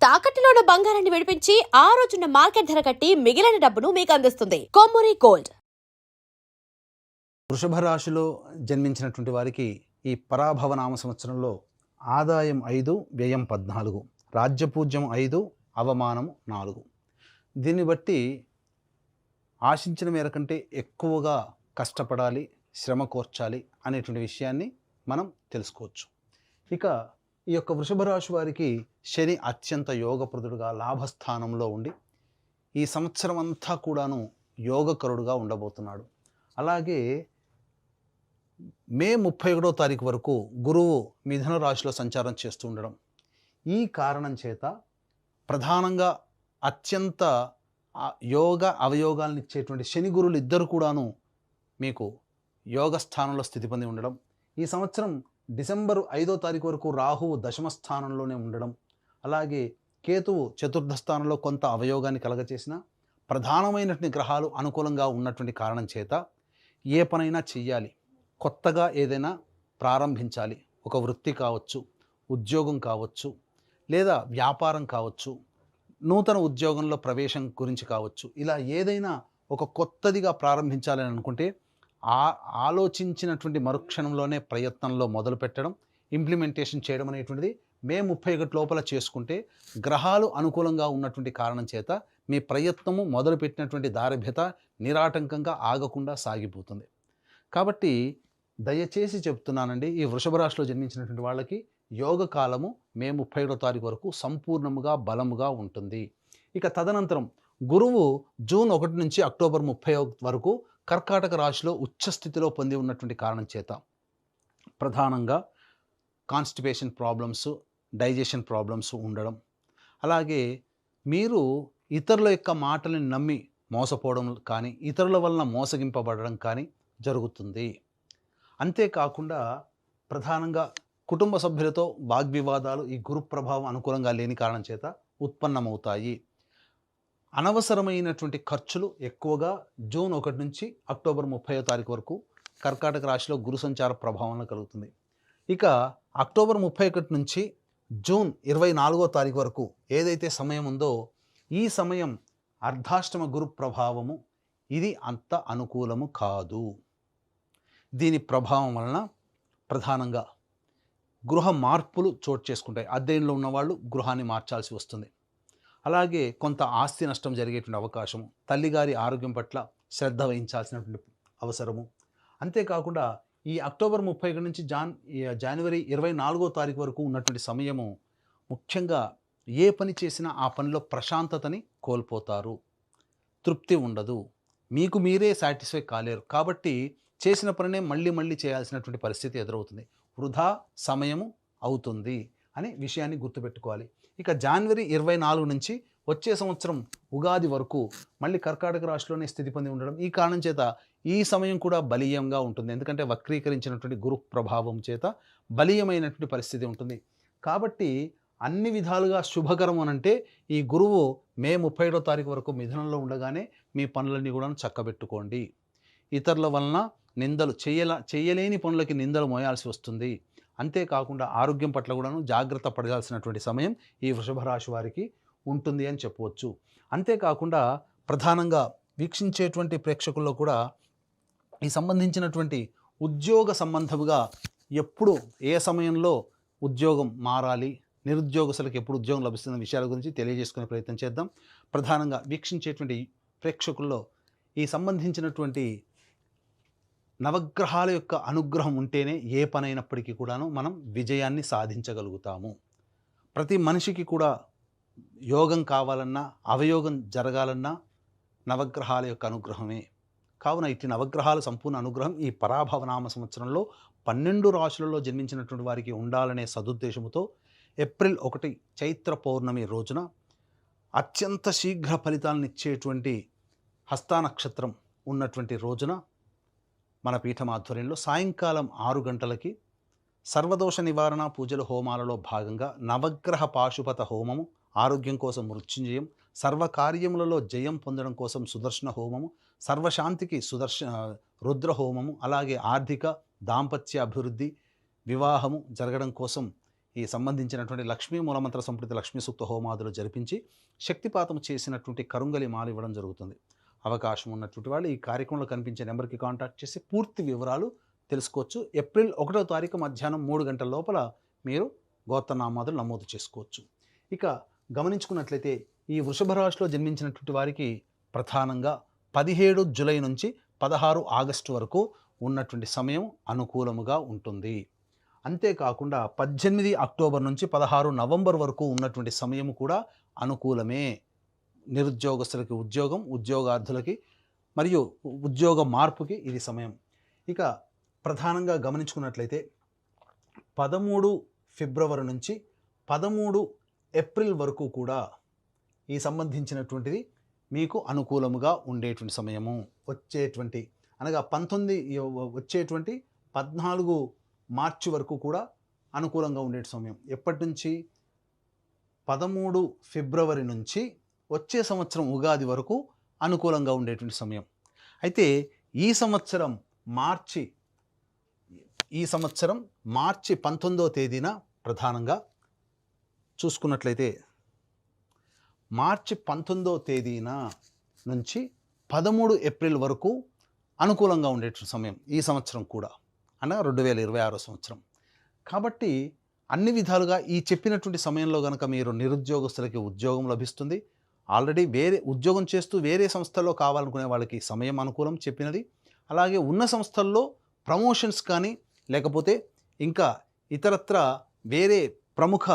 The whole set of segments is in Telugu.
తాకట్టులో ఉన్న బంగారాన్ని విడిపించి ఆ రోజున్న మార్కెట్ ధర కట్టి మిగిలిన డబ్బును మీకు అందిస్తుంది కొమ్మూరి గోల్డ్. వృషభ రాశిలో జన్మించినటువంటి వారికి ఈ పరాభవ నామ సంవత్సరంలో ఆదాయం 5, వ్యయం 14, రాజ్యపూజ్యం 5, అవమానం 4. దీన్ని బట్టి ఆశించిన మేర కంటే ఎక్కువగా కష్టపడాలి, శ్రమ కోర్చాలి అనేటువంటి విషయాన్ని మనం తెలుసుకోవచ్చు. ఇక ఈ యొక్క వృషభ రాశి వారికి శని అత్యంత యోగప్రదుడుగా లాభస్థానంలో ఉండి ఈ సంవత్సరం అంతా కూడాను యోగకరుడుగా ఉండబోతున్నాడు. అలాగే మే 31వ తారీఖు వరకు గురువు మిథున రాశిలో సంచారం చేస్తూ ఉండడం, ఈ కారణం చేత ప్రధానంగా అత్యంత యోగ అవయోగాలను ఇచ్చేటువంటి శని గురువులు ఇద్దరు కూడాను మీకు యోగ స్థానంలో స్థితి పొంది ఉండడం, ఈ సంవత్సరం డిసెంబర్ 5వ తారీఖు వరకు రాహువు దశమ స్థానంలోనే ఉండడం, అలాగే కేతువు చతుర్థ స్థానంలో కొంత అవయోగాన్ని కలగచేసిన ప్రధానమైనటువంటి గ్రహాలు అనుకూలంగా ఉన్నటువంటి కారణం చేత ఏ పనైనా చెయ్యాలి, కొత్తగా ఏదైనా ప్రారంభించాలి, ఒక వృత్తి కావచ్చు, ఉద్యోగం కావచ్చు, లేదా వ్యాపారం కావచ్చు, నూతన ఉద్యోగంలో ప్రవేశం గురించి కావచ్చు, ఇలా ఏదైనా ఒక కొత్తదిగా ప్రారంభించాలని అనుకుంటే ఆలోచించినటువంటి మరుక్షణంలోనే ప్రయత్నంలో మొదలు పెట్టడం, ఇంప్లిమెంటేషన్ చేయడం అనేటువంటిది మే 31 లోపల చేసుకుంటే గ్రహాలు అనుకూలంగా ఉన్నటువంటి కారణం చేత మీ ప్రయత్నము మొదలుపెట్టినటువంటి దారభ్యత నిరాటంకంగా ఆగకుండా సాగిపోతుంది. కాబట్టి దయచేసి చెప్తున్నానండి, ఈ వృషభ రాశిలో జన్మించినటువంటి వాళ్ళకి యోగ కాలము మే 31వ తారీఖు వరకు సంపూర్ణముగా బలముగా ఉంటుంది. ఇక తదనంతరం గురువు జూన్ 1 నుంచి అక్టోబర్ 30 వరకు కర్కాటక రాశిలో ఉచ్చస్థితిలో పొంది ఉన్నటువంటి కారణం చేత ప్రధానంగా కాన్స్టిపేషన్ ప్రాబ్లమ్స్, డైజెషన్ ప్రాబ్లమ్స్ ఉండడం, అలాగే మీరు ఇతరుల యొక్క మాటలను నమ్మి మోసపోవడం కానీ, ఇతరుల వలన మోసగింపబడడం కానీ జరుగుతుంది. అంతేకాకుండా ప్రధానంగా కుటుంబ సభ్యులతో వాగ్వివాదాలు ఈ గురు ప్రభావం అనుకూలంగా లేని కారణం చేత ఉత్పన్నమవుతాయి. అనవసరమైనటువంటి ఖర్చులు ఎక్కువగా జూన్ 1 నుంచి అక్టోబర్ 30వ తారీఖు వరకు కర్కాటక రాశిలో గురు సంచార ప్రభావంలో కలుగుతుంది. ఇక అక్టోబర్ 31 నుంచి జూన్ 24వ తారీఖు వరకు ఏదైతే సమయం ఉందో ఈ సమయం అర్ధాష్టమ గురు ప్రభావము, ఇది అంత అనుకూలము కాదు. దీని ప్రభావం వలన ప్రధానంగా గృహ మార్పులు చోటు చేసుకుంటాయి. అద్దెంలో ఉన్నవాళ్ళు గృహాన్ని మార్చాల్సి వస్తుంది. అలాగే కొంత ఆస్తి నష్టం జరిగేటువంటి అవకాశము, తల్లిగారి ఆరోగ్యం పట్ల శ్రద్ధ వహించాల్సినటువంటి అవసరము. అంతేకాకుండా ఈ అక్టోబర్ 31 నుంచి జనవరి 24వ తారీఖు వరకు ఉన్నటువంటి సమయము ముఖ్యంగా ఏ పని చేసినా ఆ పనిలో ప్రశాంతతని కోల్పోతారు, తృప్తి ఉండదు, మీకు మీరే సాటిస్ఫై కాలేరు. కాబట్టి చేసిన పనినే మళ్ళీ చేయాల్సినటువంటి పరిస్థితి ఎదురవుతుంది, వృధా సమయము అవుతుంది అనే విషయాన్ని గుర్తుపెట్టుకోవాలి. ఇక జనవరి 24 నుంచి వచ్చే సంవత్సరం ఉగాది వరకు మళ్ళీ కర్కాటక రాశిలోనే స్థితి పొంది ఉండడం, ఈ కారణం చేత ఈ సమయం కూడా బలీయంగా ఉంటుంది. ఎందుకంటే వక్రీకరించినటువంటి గురు ప్రభావం చేత బలీయమైనటువంటి పరిస్థితి ఉంటుంది. కాబట్టి అన్ని విధాలుగా శుభకరం అనంటే ఈ గురువు మే 31వ తారీఖు వరకు మిథునంలో ఉండగానే మీ పనులన్నీ కూడా చక్కబెట్టుకోండి. ఇతరుల వలన నిందలు చేయలేని పనులకి నిందలు మోయాల్సి వస్తుంది. అంతేకాకుండా ఆరోగ్యం పట్ల కూడాను జాగ్రత్త పడాల్సినటువంటి సమయం ఈ వృషభ రాశి వారికి ఉంటుంది అని చెప్పవచ్చు. అంతేకాకుండా ప్రధానంగా వీక్షించేటువంటి ప్రేక్షకుల్లో కూడా ఈ సంబంధించినటువంటి ఉద్యోగ సంబంధముగా ఎప్పుడు ఏ సమయంలో ఉద్యోగం మారాలి, నిరుద్యోగస్తులకు ఎప్పుడు ఉద్యోగం లభిస్తున్న విషయాల గురించి తెలియజేసుకునే ప్రయత్నం చేద్దాం. ప్రధానంగా వీక్షించేటువంటి ప్రేక్షకుల్లో ఈ సంబంధించినటువంటి నవగ్రహాల యొక్క అనుగ్రహం ఉంటేనే ఏ పనైనప్పటికీ కూడాను మనం విజయాన్ని సాధించగలుగుతాము. ప్రతి మనిషికి కూడా యోగం కావాలన్నా, అవయోగం జరగాలన్నా నవగ్రహాల యొక్క అనుగ్రహమే. కావున ఇట్టి నవగ్రహాల సంపూర్ణ అనుగ్రహం ఈ పరాభవనామ సంవత్సరంలో 12 రాశులలో జన్మించినటువంటి వారికి ఉండాలనే సదుద్దేశముతో ఏప్రిల్ 1 చైత్ర పౌర్ణమి రోజున అత్యంత శీఘ్ర ఫలితాలను ఇచ్చేటువంటి హస్త నక్షత్రం ఉన్నటువంటి రోజున మన పీఠం ఆధ్వర్యంలో సాయంకాలం 6 గంటలకి సర్వదోష నివారణ పూజల హోమాలలో భాగంగా నవగ్రహ పాశుపత హోమము, ఆరోగ్యం కోసం మృత్యుంజయం, సర్వకార్యములలో జయం పొందడం కోసం సుదర్శన హోమము, సర్వశాంతికి రుద్ర హోమము, అలాగే ఆర్థిక దాంపత్య అభివృద్ధి, వివాహము జరగడం కోసం ఈ సంబంధించినటువంటి లక్ష్మీ మూలమంత్ర సంప్రీతి లక్ష్మీ సూక్త హోమాదులు జరిపించి శక్తిపాతం చేసినటువంటి కరుంగలి మాల ఇవ్వడం జరుగుతుంది. అవకాశం ఉన్నటువంటి వాళ్ళు ఈ కార్యక్రమంలో కనిపించే నెంబర్కి కాంటాక్ట్ చేసి పూర్తి వివరాలు తెలుసుకోవచ్చు. ఏప్రిల్ 1వ తారీఖు మధ్యాహ్నం 3 గంటల లోపల మీరు గోత్రనామాదులు నమోదు చేసుకోవచ్చు. ఇక గమనించుకున్నట్లయితే ఈ వృషభ రాశిలో జన్మించినటువంటి వారికి ప్రధానంగా 17 జూలై నుంచి 16 ఆగస్టు వరకు ఉన్నటువంటి సమయం అనుకూలముగా ఉంటుంది. అంతేకాకుండా 18 అక్టోబర్ నుంచి 16 నవంబర్ వరకు ఉన్నటువంటి సమయం కూడా అనుకూలమే. నిరుద్యోగస్తులకి ఉద్యోగం, ఉద్యోగార్థులకి మరియు ఉద్యోగ మార్పుకి ఇది సమయం. ఇక ప్రధానంగా గమనించుకున్నట్లయితే 13 ఫిబ్రవరి నుంచి 13 ఏప్రిల్ వరకు కూడా ఈ సంబంధించినటువంటిది మీకు అనుకూలముగా ఉండేటువంటి సమయము. అనగా 14 మార్చి వరకు కూడా అనుకూలంగా ఉండే సమయం. ఎప్పటి నుంచి? 13 ఫిబ్రవరి నుంచి వచ్చే సంవత్సరం ఉగాది వరకు అనుకూలంగా ఉండేటువంటి సమయం. అయితే ఈ సంవత్సరం మార్చి 19వ తేదీన ప్రధానంగా చూసుకున్నట్లయితే మార్చి 19వ తేదీన నుంచి 13 ఏప్రిల్ వరకు అనుకూలంగా ఉండేటువంటి సమయం ఈ సంవత్సరం కూడా, అనగా 2026 సంవత్సరం. కాబట్టి అన్ని విధాలుగా ఈ చెప్పినటువంటి సమయంలో కనుక మీరు నిరుద్యోగస్తులకి ఉద్యోగం లభిస్తుంది. ఆల్రెడీ వేరే ఉద్యోగం చేస్తూ వేరే సంస్థల్లో కావాలనుకునే వాళ్ళకి సమయం అనుకూలం చెప్పినది. అలాగే ఉన్న సంస్థల్లో ప్రమోషన్స్ కానీ లేకపోతే ఇంకా ఇతరత్ర వేరే ప్రముఖ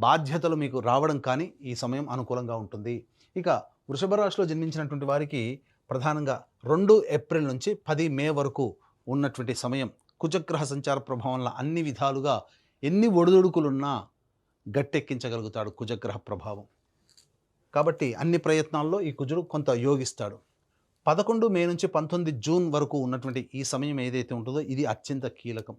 బాధ్యతలు మీకు రావడం కానీ ఈ సమయం అనుకూలంగా ఉంటుంది. ఇక వృషభ రాశిలో జన్మించినటువంటి వారికి ప్రధానంగా 2 ఏప్రిల్ నుంచి 10 మే వరకు ఉన్నటువంటి సమయం కుజగ్రహ సంచార ప్రభావం వల్ల అన్ని విధాలుగా ఎన్ని ఒడిదుడుకులున్నా గట్టెక్కించగలుగుతాడు కుజగ్రహ ప్రభావం. కాబట్టి అన్ని ప్రయత్నాల్లో ఈ కుజుడు కొంత యోగిస్తాడు. 11 మే నుంచి 19 జూన్ వరకు ఉన్నటువంటి ఈ సమయం ఏదైతే ఉంటుందో ఇది అత్యంత కీలకం.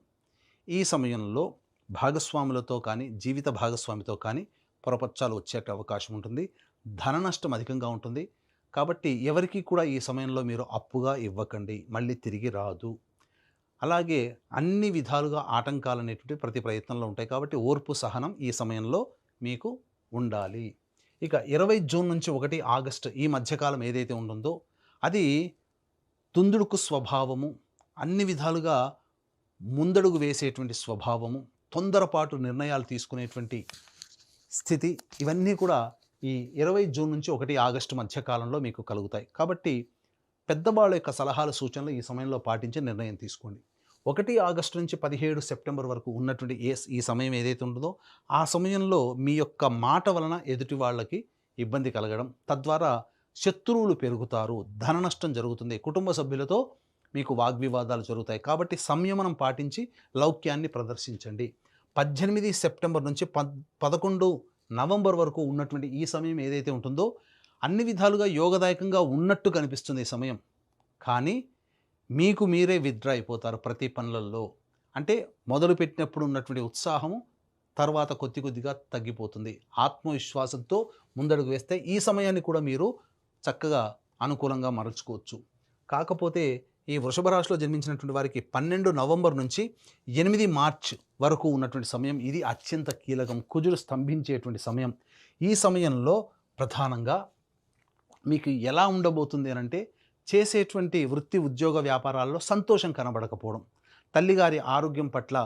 ఈ సమయంలో భాగస్వాములతో కానీ జీవిత భాగస్వామితో కానీ పొరపచ్చాలు వచ్చే అవకాశం ఉంటుంది. ధన నష్టం అధికంగా ఉంటుంది. కాబట్టి ఎవరికి కూడా ఈ సమయంలో మీరు అప్పుగా ఇవ్వకండి, మళ్ళీ తిరిగి రాదు. అలాగే అన్ని విధాలుగా ఆటంకాలు అనేటువంటి ప్రతి ప్రయత్నంలో ఉంటాయి. కాబట్టి ఓర్పు సహనం ఈ సమయంలో మీకు ఉండాలి. ఇక 20 జూన్ నుంచి 1 ఆగస్టు ఈ మధ్యకాలం ఏదైతే ఉంటుందో అది తుందుడుకు స్వభావము, అన్ని విధాలుగా ముందడుగు వేసేటువంటి స్వభావము, తొందరపాటు నిర్ణయాలు తీసుకునేటువంటి స్థితి, ఇవన్నీ కూడా ఈ 20 జూన్ నుంచి 1 ఆగస్టు మధ్యకాలంలో మీకు కలుగుతాయి. కాబట్టి పెద్దవాళ్ళ యొక్క సలహాలు సూచనలు ఈ సమయంలో పాటించి నిర్ణయం తీసుకోండి. 1 ఆగస్టు నుంచి 17 సెప్టెంబర్ వరకు ఉన్నటువంటి ఈ సమయం ఏదైతే ఉంటుందో ఆ సమయంలో మీ యొక్క మాట వలన ఎదుటి వాళ్ళకి ఇబ్బంది కలగడం, తద్వారా శత్రువులు పెరుగుతారు, ధన నష్టం జరుగుతుంది, కుటుంబ సభ్యులతో మీకు వాగ్వివాదాలు జరుగుతాయి. కాబట్టి సంయమనం పాటించి లౌక్యాన్ని ప్రదర్శించండి. 18 సెప్టెంబర్ నుంచి 11 నవంబర్ వరకు ఉన్నటువంటి ఈ సమయం ఏదైతే ఉంటుందో అన్ని విధాలుగా యోగదాయకంగా ఉన్నట్టు కనిపిస్తుంది ఈ సమయం. కానీ మీకు మీరే విత్డ్రా అయిపోతారు ప్రతి పనులలో. అంటే మొదలుపెట్టినప్పుడు ఉన్నటువంటి ఉత్సాహము తర్వాత కొద్దిగా తగ్గిపోతుంది. ఆత్మవిశ్వాసంతో ముందడుగు వేస్తే ఈ సమయాన్ని కూడా మీరు చక్కగా అనుకూలంగా మరల్చుకోవచ్చు. కాకపోతే ఈ వృషభ రాశిలో జన్మించినటువంటి వారికి 12 నవంబర్ నుంచి 8 మార్చ్ వరకు ఉన్నటువంటి సమయం ఇది అత్యంత కీలకం. కుజుడు స్తంభించేటువంటి సమయం. ఈ సమయంలో ప్రధానంగా మీకు ఎలా ఉండబోతుంది అనంటే చేసేటువంటి వృత్తి ఉద్యోగ వ్యాపారాల్లో సంతోషం కనబడకపోవడం, తల్లిగారి ఆరోగ్యం పట్ల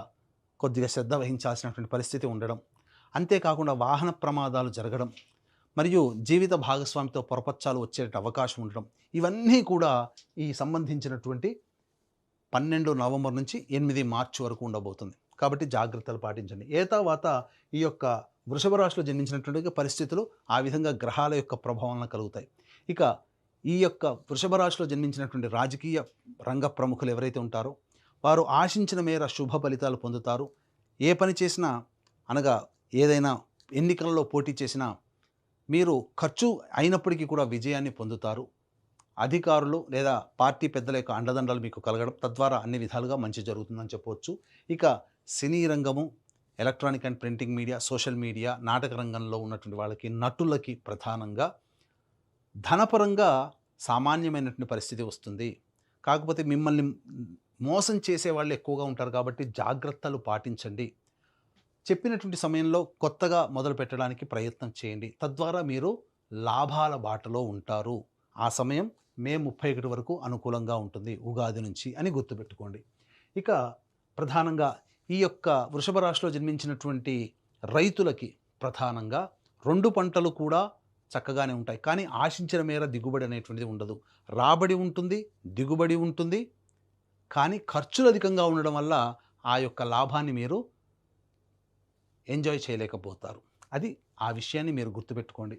కొద్దిగా శ్రద్ధ వహించాల్సినటువంటి పరిస్థితి ఉండడం, అంతేకాకుండా వాహన ప్రమాదాలు జరగడం మరియు జీవిత భాగస్వామితో పొరపచ్చాలు వచ్చే అవకాశం ఉండడం, ఇవన్నీ కూడా ఈ సంబంధించినటువంటి 12 నవంబర్ నుంచి 8 మార్చి వరకు ఉండబోతుంది. కాబట్టి జాగ్రత్తలు పాటించండి. తర్వాత ఈ యొక్క వృషభ రాశిలో జన్మించినటువంటి పరిస్థితులు ఆ విధంగా గ్రహాల యొక్క ప్రభావం కలుగుతాయి. ఇక ఈ యొక్క వృషభ రాశిలో జన్మించినటువంటి రాజకీయ రంగ ప్రముఖులు ఎవరైతే ఉంటారో వారు ఆశించిన మేర శుభ ఫలితాలు పొందుతారు. ఏ పని చేసినా, అనగా ఏదైనా ఎన్నికల్లో పోటీ చేసినా మీరు ఖర్చు అయినప్పటికీ కూడా విజయాన్ని పొందుతారు. అధికారులు లేదా పార్టీ పెద్దల యొక్క అండదండలు మీకు కలగడం, తద్వారా అన్ని విధాలుగా మంచి జరుగుతుందని చెప్పవచ్చు. ఇక సినీ రంగము, electronic and printing media, social media, నాటక రంగంలో ఉన్నటువంటి వాళ్ళకి, నటులకి ప్రధానంగా ధనపరంగా సామాన్యమైనటువంటి పరిస్థితి వస్తుంది. కాకపోతే మిమ్మల్ని మోసం చేసే వాళ్ళు ఎక్కువగా ఉంటారు కాబట్టి జాగ్రత్తలు పాటించండి. చెప్పినటువంటి సమయంలో కొత్తగా మొదలు పెట్టడానికి ప్రయత్నం చేయండి. తద్వారా మీరు లాభాల బాటలో ఉంటారు. ఆ సమయం మే 31 వరకు అనుకూలంగా ఉంటుంది ఉగాది నుంచి అని గుర్తుపెట్టుకోండి. ఇక ప్రధానంగా ఈ యొక్క వృషభ రాశిలో జన్మించినటువంటి రైతులకి ప్రధానంగా 2 పంటలు కూడా చక్కగానే ఉంటాయి. కానీ ఆశించిన మేర దిగుబడి అనేటువంటిది ఉండదు. రాబడి ఉంటుంది, దిగుబడి ఉంటుంది. కానీ ఖర్చులు అధికంగా ఉండడం వల్ల ఆ యొక్క లాభాన్ని మీరు ఎంజాయ్ చేయలేకపోతారు. అది ఆ విషయాన్ని మీరు గుర్తుపెట్టుకోండి.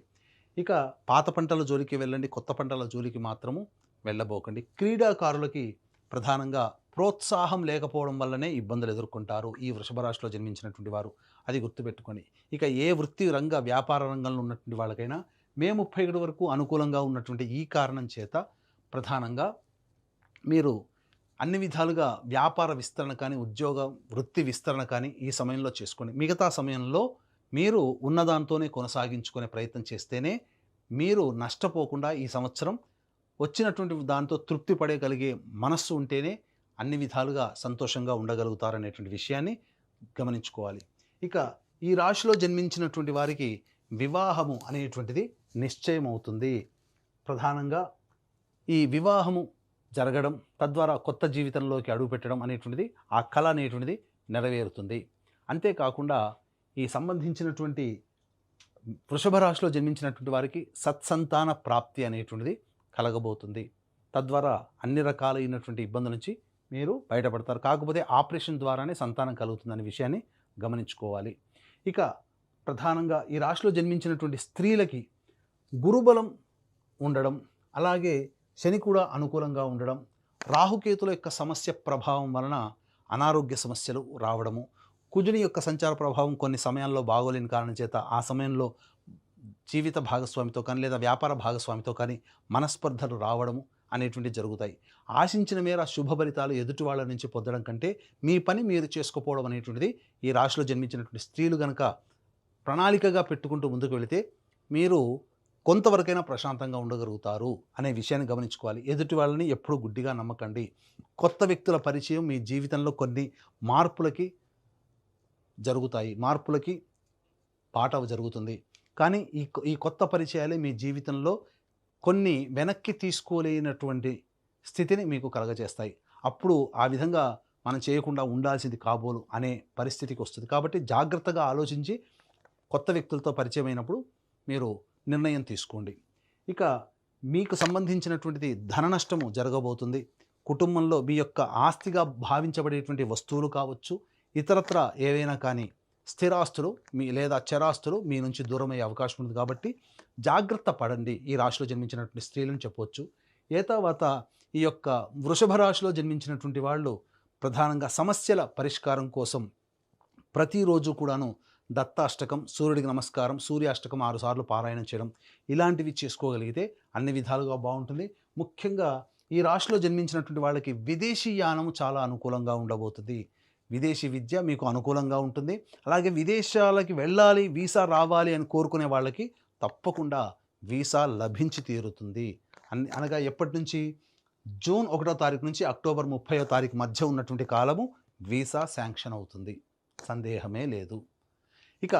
ఇక పాత పంటల జోలికి వెళ్ళండి, కొత్త పంటల జోలికి మాత్రము వెళ్ళబోకండి. క్రీడాకారులకి ప్రధానంగా ప్రోత్సాహం లేకపోవడం వల్లనే ఇబ్బందులు ఎదుర్కొంటారు ఈ వృషభ రాశిలో జన్మించినటువంటి వారు. అది గుర్తుపెట్టుకోండి. ఇక ఏ వృత్తి రంగ వ్యాపార రంగంలో ఉన్నటువంటి వాళ్ళకైనా మే 31 వరకు అనుకూలంగా ఉన్నటువంటి ఈ కారణం చేత ప్రధానంగా మీరు అన్ని విధాలుగా వ్యాపార విస్తరణ కానీ, ఉద్యోగ వృత్తి విస్తరణ కానీ ఈ సమయంలో చేసుకోండి. మిగతా సమయంలో మీరు ఉన్నదాంతోనే కొనసాగించుకునే ప్రయత్నం చేస్తేనే మీరు నష్టపోకుండా ఈ సంవత్సరం వచ్చినటువంటి దాంతో తృప్తి పడగలిగే మనస్సు ఉంటేనే అన్ని విధాలుగా సంతోషంగా ఉండగలుగుతారనేటువంటి విషయాన్ని గమనించుకోవాలి. ఇక ఈ రాశిలో జన్మించినటువంటి వారికి వివాహము అనేటువంటిది నిశ్చయం అవుతుంది. ప్రధానంగా ఈ వివాహము జరగడం, తద్వారా కొత్త జీవితంలోకి అడుగుపెట్టడం అనేటువంటిది, ఆ కళ అనేటువంటిది నెరవేరుతుంది. అంతేకాకుండా ఈ సంబంధించినటువంటి వృషభ రాశిలో జన్మించినటువంటి వారికి సత్సంతాన ప్రాప్తి అనేటువంటిది కలగబోతుంది. తద్వారా అన్ని రకాలైనటువంటి ఇబ్బందుల నుంచి మీరు బయటపడతారు. కాకపోతే ఆపరేషన్ ద్వారానే సంతానం కలుగుతుందనే విషయాన్ని గమనించుకోవాలి. ఇక ప్రధానంగా ఈ రాశిలో జన్మించినటువంటి స్త్రీలకి గురుబలం ఉండడం, అలాగే శని కూడా అనుకూలంగా ఉండడం, రాహుకేతుల యొక్క సమస్య ప్రభావం వలన అనారోగ్య సమస్యలు రావడము, కుజుని యొక్క సంచార ప్రభావం కొన్ని సమయాల్లో బాగోలేని కారణం చేత ఆ సమయంలో జీవిత భాగస్వామితో కానీ లేదా వ్యాపార భాగస్వామితో కానీ మనస్పర్ధలు రావడము అనేటువంటివి జరుగుతాయి. ఆశించిన మేర శుభ ఫలితాలు ఎదుటి వాళ్ళ నుంచి పొందడం కంటే మీ పని మీరు చేసుకోపోవడం అనేటువంటిది ఈ రాశిలో జన్మించినటువంటి స్త్రీలు కనుక ప్రణాళికగా పెట్టుకుంటూ ముందుకు వెళితే మీరు కొంతవరకైనా ప్రశాంతంగా ఉండగలుగుతారు అనే విషయాన్ని గమనించుకోవాలి. ఎదుటి వాళ్ళని ఎప్పుడూ గుడ్డిగా నమ్మకండి. కొత్త వ్యక్తుల పరిచయం మీ జీవితంలో కొన్ని మార్పులకి పాఠం జరుగుతుంది. కానీ ఈ కొత్త పరిచయాలే మీ జీవితంలో కొన్ని వెనక్కి తీసుకోలేనటువంటి స్థితిని మీకు కలగజేస్తాయి. అప్పుడు ఆ విధంగా మనం చేయకుండా ఉండాల్సింది కాబోలు అనే పరిస్థితికి వస్తుంది. కాబట్టి జాగ్రత్తగా ఆలోచించి కొత్త వ్యక్తులతో పరిచయం అయినప్పుడు మీరు నిర్ణయం తీసుకోండి. ఇక మీకు సంబంధించినటువంటిది ధన నష్టము జరగబోతుంది. కుటుంబంలో మీ యొక్క ఆస్తిగా భావించబడేటువంటి వస్తువులు కావచ్చు, ఇతరత్ర ఏవైనా కానీ స్థిరాస్తులు లేదా చరాస్తులు మీ నుంచి దూరం అయ్యే అవకాశం ఉంది. కాబట్టి జాగ్రత్త పడండి ఈ రాశిలో జన్మించినటువంటి స్త్రీలను చెప్పవచ్చు. తర్వాత ఈ యొక్క వృషభ రాశిలో జన్మించినటువంటి వాళ్ళు ప్రధానంగా సమస్యల పరిష్కారం కోసం ప్రతిరోజు కూడాను దత్తాష్టకం, సూర్యుడికి నమస్కారం, సూర్యాష్టకం 6 సార్లు పారాయణం చేయడం ఇలాంటివి చేసుకోగలిగితే అన్ని విధాలుగా బాగుంటుంది. ముఖ్యంగా ఈ రాశిలో జన్మించినటువంటి వాళ్ళకి విదేశీ యానము చాలా అనుకూలంగా ఉండబోతుంది. విదేశీ విద్య మీకు అనుకూలంగా ఉంటుంది. అలాగే విదేశాలకి వెళ్ళాలి, వీసా రావాలి అని కోరుకునే వాళ్ళకి తప్పకుండా వీసా లభించి తీరుతుంది. అనగా ఎప్పటి నుంచి? జూన్ 1వ తారీఖు నుంచి అక్టోబర్ 30వ తారీఖు మధ్య ఉన్నటువంటి కాలము వీసా శాంక్షన్ అవుతుంది, సందేహమే లేదు. ఇక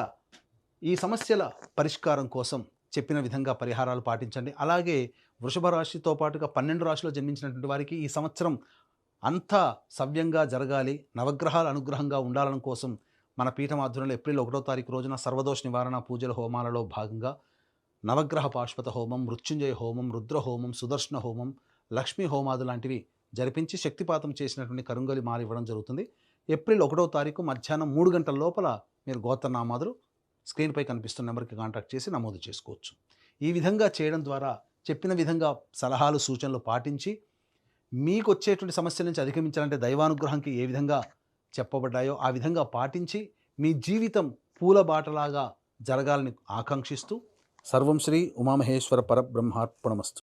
ఈ సమస్యల పరిష్కారం కోసం చెప్పిన విధంగా పరిహారాలు పాటించండి. అలాగే వృషభ రాశితో పాటుగా 12 రాశిలో జన్మించినటువంటి వారికి ఈ సంవత్సరం అంతా సవ్యంగా జరగాలి, నవగ్రహాల అనుగ్రహంగా ఉండాలని కోసం మన పీఠం ఆధ్వర్యంలో ఏప్రిల్ 1వ తారీఖు రోజున సర్వదోష నివారణ పూజల హోమాలలో భాగంగా నవగ్రహ పాశుపత హోమం, మృత్యుంజయ హోమం, రుద్ర హోమం, సుదర్శన హోమం, లక్ష్మీ హోమాదు లాంటివి జరిపించి శక్తిపాతం చేసినటువంటి కరుంగలి మాల ఇవ్వడం జరుగుతుంది. ఏప్రిల్ 1వ తారీఖు మధ్యాహ్నం 3 గంటల లోపల మీరు గోత్రనామాదులు స్క్రీన్పై కనిపిస్తున్న నెంబర్కి కాంటాక్ట్ చేసి నమోదు చేసుకోవచ్చు. ఈ విధంగా చేయడం ద్వారా చెప్పిన విధంగా సలహాలు సూచనలు పాటించి మీకు వచ్చేటువంటి సమస్యల నుంచి అధిగమించాలంటే దైవానుగ్రహంకి ఏ విధంగా చెప్పబడ్డాయో ఆ విధంగా పాటించి మీ జీవితం పూలబాటలాగా జరగాలని ఆకాంక్షిస్తూ సర్వం శ్రీ ఉమామహేశ్వర పరబ్రహ్మార్పణమస్తు.